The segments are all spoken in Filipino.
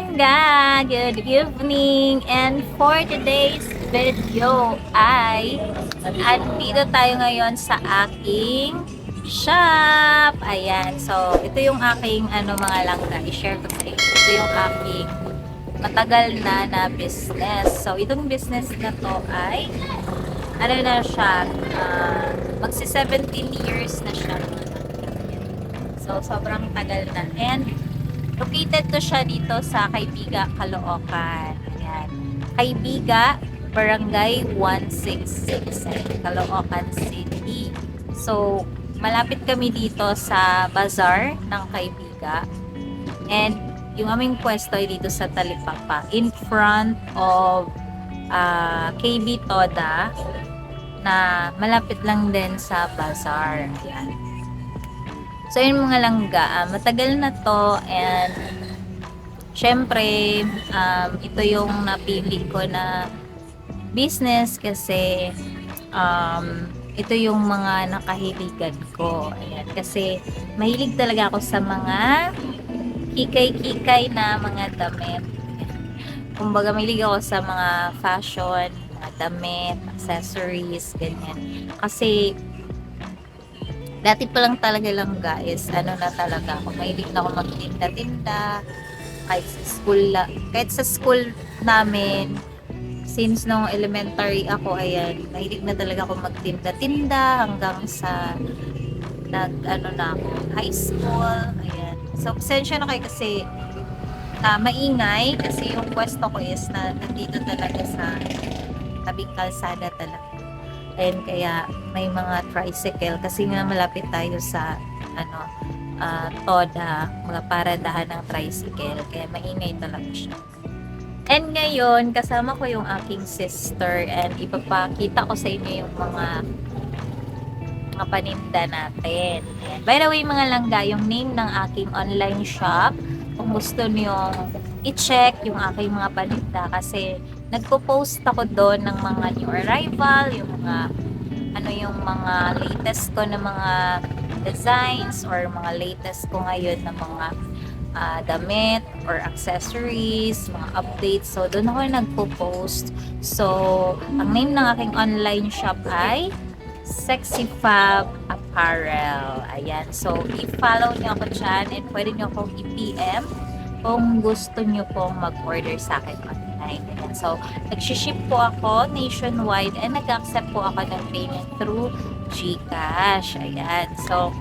langga! Good evening! And for today's video ay andito tayo ngayon sa aking shop. Ayan. So, ito yung aking mga langga. I-share ko sa inyo. Ito yung aking matagal na business. So, itong business na to ay na siya, magsi 17 years na siya. So, sobrang tagal na. And located to siya dito sa Kaybiga, Caloocan. Ayan. Kaybiga, Barangay 166, Caloocan City. So, malapit kami dito sa bazaar ng Kaybiga. And yung aming pwesto ay dito sa Talipapa, in front of KB Toda, na malapit lang din sa bazaar. Ayan. So, yun mga langga, matagal na to, and syempre, ito yung napili ko na business kasi ito yung mga nakahiligan ko. Ayan, kasi mahilig talaga ako sa mga kikay-kikay na mga damit. Kumbaga, mahilig ako sa mga fashion, mga damit, accessories, ganyan. Kasi dati pa lang talaga langga is na talaga ako. Mahilig na ako magtinda-tinda kahit sa school namin, since nung elementary ako, ayan, mahilig na talaga ako magtinda-tinda hanggang sa na ako, high school, ayan. So, pasensya na kayo kasi maingay kasi yung pwesto ko is nandito talaga sa tabing kalsada talaga. And kaya may mga tricycle kasi nga malapit tayo sa Toda, mga paradahan ng tricycle, kaya maingay talaga siya. And ngayon kasama ko yung aking sister, and ipapakita ko sa inyo yung mga paninda natin. Ayan. By the way mga langga, yung name ng aking online shop, kung gusto niyo i-check yung aking mga paninda, kasi nagpo-post ako doon ng mga new arrival, yung mga yung mga latest ko na mga designs or mga latest ko ngayon na mga damit or accessories, mga updates. So, doon ako nagpo-post. So, ang name ng aking online shop ay Sexy Fab Apparel. Ayan. So, i-follow nyo ako dyan, and pwede nyo akong i-PM kung gusto nyo pong mag-order sa akin online. Ayan. So, nag-ship po ako nationwide, and nag-accept po ako ng payment through GCash. Ayan. So,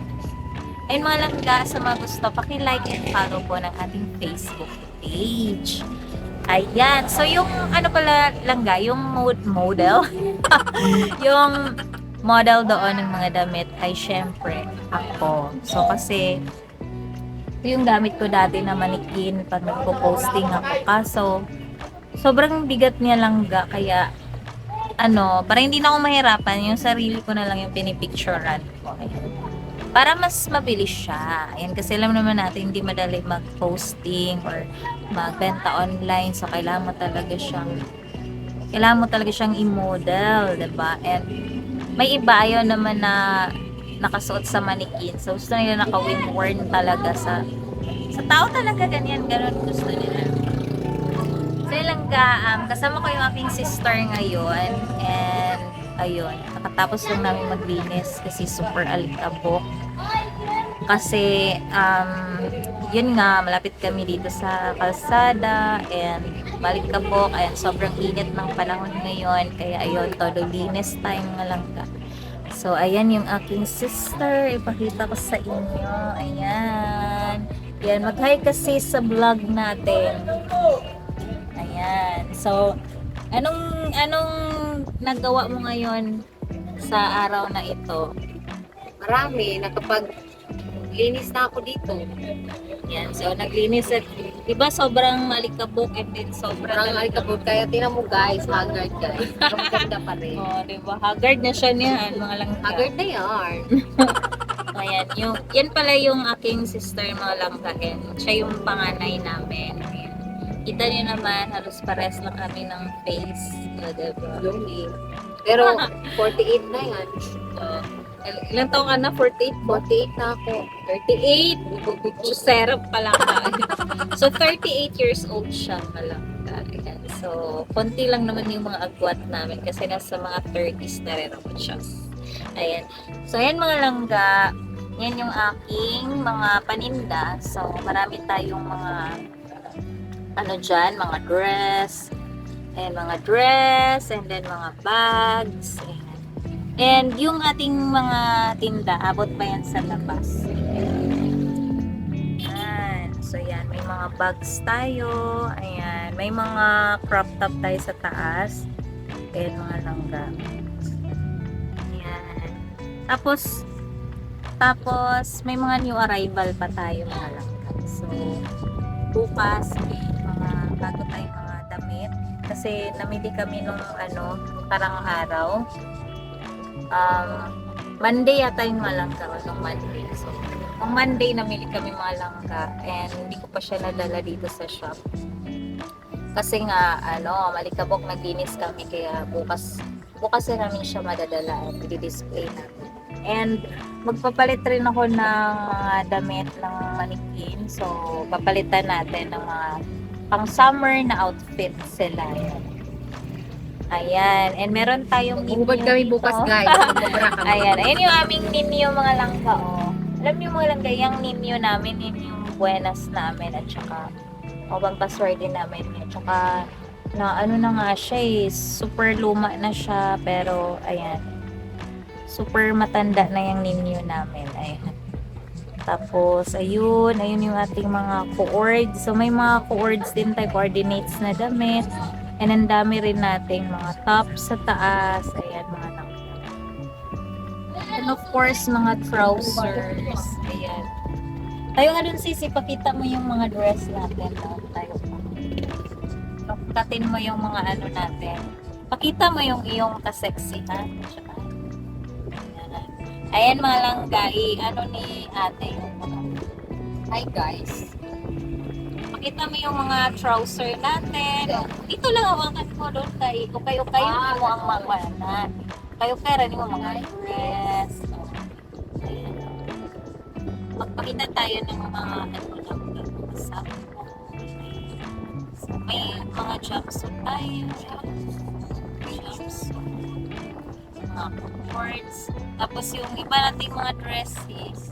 ayun mga langga, sa mga gusto, paki-like and follow po ng ating Facebook page. Ayan. So, yung pala langga, yung model, yung model doon ng mga damit ay syempre ako. So, kasi ito yung gamit ko dati na manikin pag nagpo-posting ako. Kaso, sobrang bigat niya langga, kaya para hindi na ako mahirapan, yung sarili ko na lang yung pinipicturean ko. Ayan. Para mas mabilis siya. Ayan, kasi alam naman natin, hindi madali mag-posting or magbenta online. So, kailangan mo talaga siyang i-model, diba? And may iba ayaw naman na nakasuot sa manikin. So, gusto nila naka-win-worn talaga sa tao talaga, ganyan, ganun gusto nila. So, langga, kasama ko yung aking sister ngayon, and ayun, nakatapos lang namin maglinis kasi super alikabok. Kasi, yun nga, malapit kami dito sa kalsada, and malikabok, ayan, sobrang init ng panahon ngayon, kaya ayun, todo linis time nga langga. So, ayan yung aking sister. Ipakita ko sa inyo. Ayan. Ayan, mag-hi kasi sa vlog natin. Ayan. So, anong nagawa mo ngayon sa araw na ito? Marami, nakapag-linis na ako dito. Yan, so naglinis at diba sobrang malikabok, and then sobrang Parang alikabot, kaya tinan mo guys, haggard guys. Ang ganda pa rin. Oh, diba? Haggard na siya niyan, mga langga. Haggard na yan. Ayan, yan pala yung aking sister, mga langga. Siya yung panganay namin. Ayan. Kita niyo naman, halos pares lang kami ng face. Diba? Lumi. Pero 48 na yan. Ilang taong ka na? 48? 48 na ako. 38? Sarap pa lang tayo. So, 38 years old siya pa lang. Ayan. So, konti lang naman yung mga agwat namin kasi nasa mga 30s na rin ako siya. Ayan. So, ayan mga langga. Yan yung aking mga paninda. So, marami tayong mga ano dyan, mga dress. Ayan, mga dress. And then, mga bags. Ayan. And yung ating mga tinda, abot pa yan sa labas. Ayan. So, yan. May mga bags tayo. Ayan. May mga crop top tayo sa taas. Ayan, mga langga. Ayan. Tapos, may mga new arrival pa tayo, mga langga. So, bukas, may mga bago tayong mga damit. Kasi, namili kami nung parang araw. Monday yata yung malangka o nung Monday. So, nung Monday namili kami mga langka and hindi ko pa siya nadala dito sa shop. Kasi nga, malikabok naglinis kami kaya bukas na namin siya madadala at i-display namin. And magpapalit rin ako ng mga damit ng manikin. So, papalitan natin ng mga pang summer na outfit sila. Ayan. And meron tayong ninyo Bubad kami dito. bukas, guys. Magbabara kami. Ayan. Ayan yung aming ninyo mga langka, oh. Alam niyo mga langka, yung ninyo namin, yun yung buenas namin at saka pampaswerte namin yun. At saka na na nga siya super luma na siya pero ayan. Super matanda na yung ninyo namin. Ayan. Tapos, ayun yung ating mga coords. So, may mga coords din tayo, coordinates na damit. And ang dami rin nating mga tops sa taas. Ayan, mga langka. And of course, mga trousers. Ayan. Tayo nga dun, Sisi, pakita mo yung mga dress natin. Tayo pa. Katin mo yung mga natin. Pakita mo yung iyong ka-sexy, ha? Ayan mga langga, ni ate yung mga. Hi guys. Pakita mo yung mga trouser natin. Dito lang hawakan mo doon kay kayo mo ang mga kayo rin mo mga dress. Ayan. Magpakita tayo ng mga so, may mga jumpsuit tayo. Jumpsuit. Mga cords. Tapos yung iba nating mga dresses.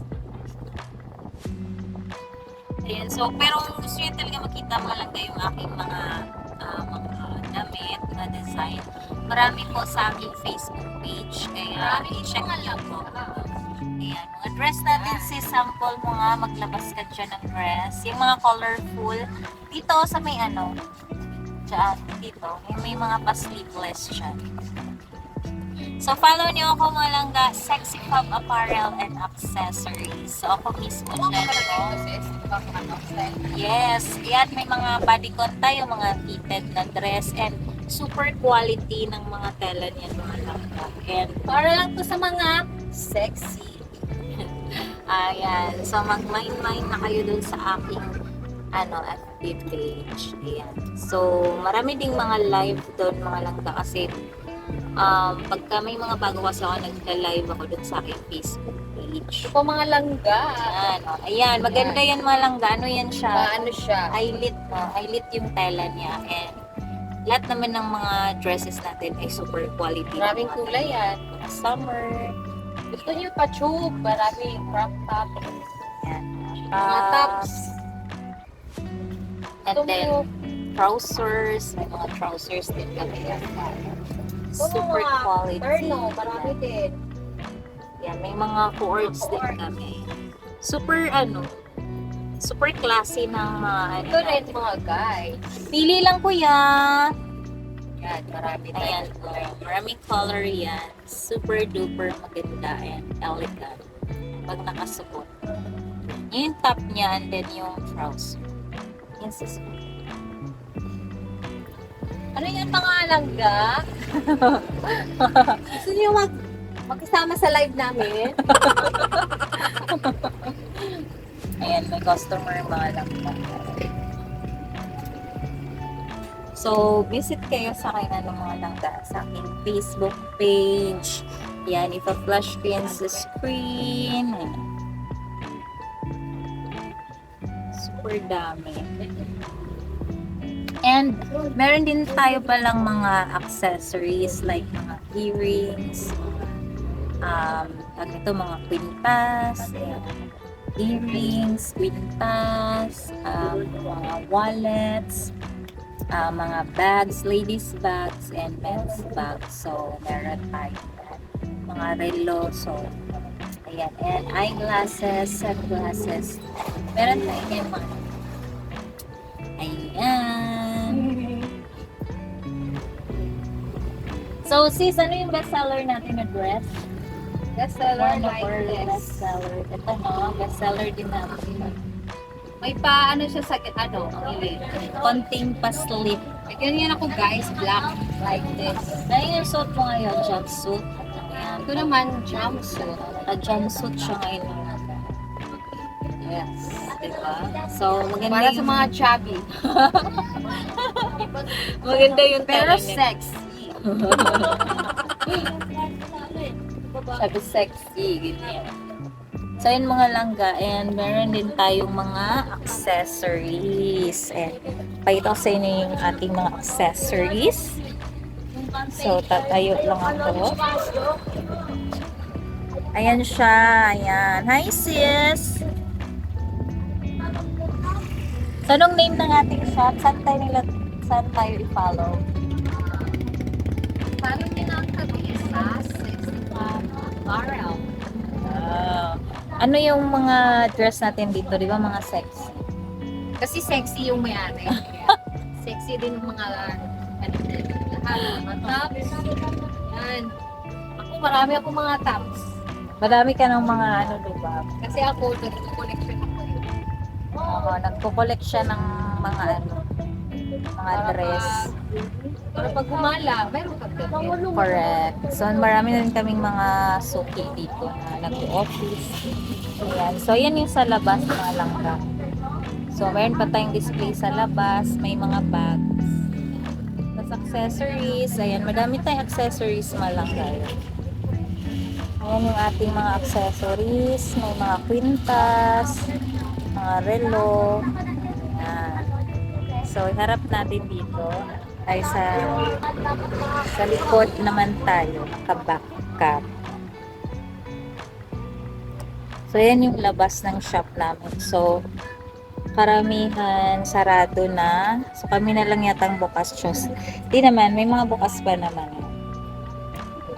Ayan. So, pero kung gusto nyo talaga makita mga langga yung aking mga damit, mga design, marami po sa aking Facebook page. Kaya, i-check nyo po. Ayan. Mga dress natin, si sample mo nga, maglabas ka dyan ng dress. Yung mga colorful. Dito sa may dyan, dito. Yung may mga pa-sleeveless siya. So, follow niyo ako mga langga, Sexy Fab Apparel and Accessories. So, ako mismo dyan. Yes. Yan, may mga bodycon tayo, mga fitted na dress, and super quality ng mga tela niyan, mga langga. And para lang to sa mga sexy. Ayan. So, mag-mind na kayo dun sa aking FB page. Ayan. So, marami ding mga live doon, mga langga, kasi pagka may mga bago kasi ako, nagla-live ako dun sa aking Facebook page. Ito mga langga. Ayan, maganda yan mga langga. Ano yan siya? Ano siya? Highlight, no? Highlight yung tela niya. And lahat naman ng mga dresses natin ay super quality. Maraming kulay yan. Mga summer. Gusto niyo pa tube, maraming crop top. Yan. Mga tops. And then, trousers. May mga trousers din kami. Super quality. Terno, marami din. Yan, may mga cords din kami. Super, super classy ng mga, Ito rin mga guys. Pili lang kuya. Yan, marami din. Ayan, maraming color yan. Super duper maganda and elegant. Pag nakasuot. Yan yung top niya and then yung trouser. Yan sa suot. Ano yung mga langga? Gusto niyo magkasama sa live namin? Ayan, may customer mga lang. So, visit kayo sa akin mga langga sa aking Facebook page. Yan, ipa-flash ko yan sa screen. Ayan. Super dami. And meron din tayo palang mga accessories like mga earrings, mga kwintas, ayan. Earrings, kwintas, mga wallets, mga bags, ladies bags, and men's bags. So, meron tayo yan. Mga relo, so, ayan. And eyeglasses, sunglasses. Meron tayo yan mga. Ayan. So, sis, ano yung bestseller natin na dress? Bestseller One of like our this. bestseller. Ito, no? Bestseller din natin. May pa, ano siya sa, gilid. Konting pa-slip. May ganyan ako guys, black, like this. Ano yung suit mo ngayon? Jumpsuit? Ayan. Ito naman, jumpsuit. Jumpsuit siya ngayon. Yes. Diba? So, maganda Para sa yung, mga chubby. maganda yung Pero tela niya. sexy. Sabi sexy, ganyan. So, yun mga langga. And meron din tayong mga accessories. And pakita ko sa inyo yung ating mga accessories. So, tatayo lang ako. Ayan siya. Ayan. Hi, sis! So, anong name ng ating shop? Saan tayo i-follow? Parang pinakatabi sa sexy RL. Ano yung mga dress natin dito? Di ba mga sexy? Kasi sexy yung may-ari. Sexy din yung mga lahat. Mga tops. Yan. Ako, marami ako mga tops. Marami ka ng mga ano, di ba? Kasi ako, nag-collection ako yun. Oo, nagko-collect siya ng mga ano, mga dress. Para pag gumala, meron kang damit. Correct. So, marami na rin kaming mga suki dito na nag-office. Ayan. So, yan yung sa labas, mga langga. So, meron pa tayong display sa labas. May mga bags. Tapos accessories. Ayan, madami tayong accessories, mga langga. Ayan yung ating mga accessories. May mga kwintas, mga relo. Ayan. So, harap natin dito ay sa likod naman tayo, naka-backcap. So, yan yung labas ng shop namin. So, karamihan sarado na. So, kami na lang yatang bukas. Di naman, may mga bukas pa naman.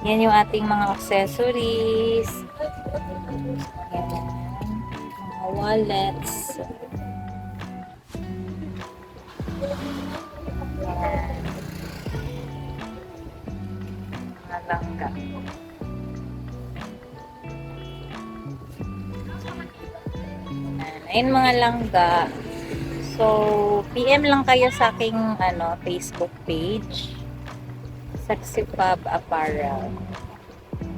Yan yung ating mga accessories. Yan. Mga wallets. Yan. Mga langga. Ayun mga langga. So, PM lang kayo sa aking Facebook page. Sexy Pub Apparel.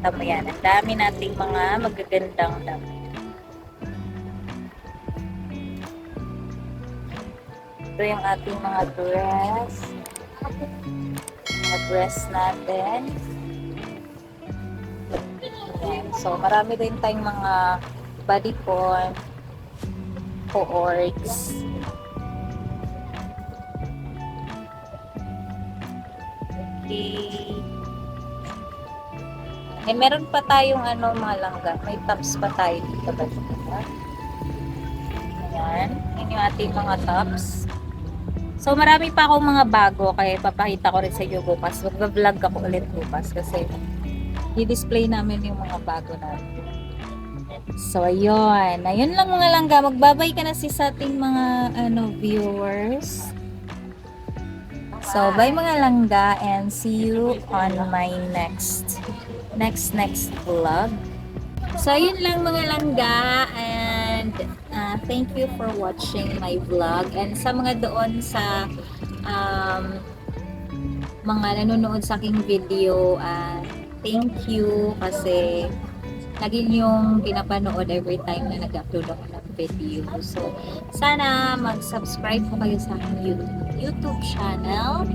Tama yan. Ang dami nating mga magagandang damit. Ito yung ating mga dress. Mga dress natin. Ayan. So, marami din tayong mga bodycon, coords. Okay. Eh, meron pa tayong mga langga. May tops pa tayo dito ba? Ayan. Yun yung ating mga tops. So, marami pa akong mga bago. Kaya ipapakita ko rin sa inyo bukas. Mag-vlog ako ulit bukas. Kasi i-display namin yung mga bago natin. So, ayun. Ayun lang mga langga. Magbabay ka na sa ating mga viewers. So, bye mga langga and see you on my next vlog. So, ayun lang mga langga and thank you for watching my vlog. And sa mga doon sa mga nanonood sa aking video, thank you kasi lagi yung pinapanood every time na nag-upload ako ng video. So, sana mag-subscribe po kayo sa aking YouTube channel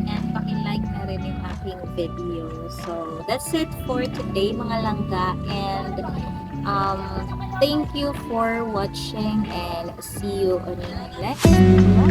and paki-like na rin yung aking video. So, that's it for today mga langga, and thank you for watching and see you on the next vlog.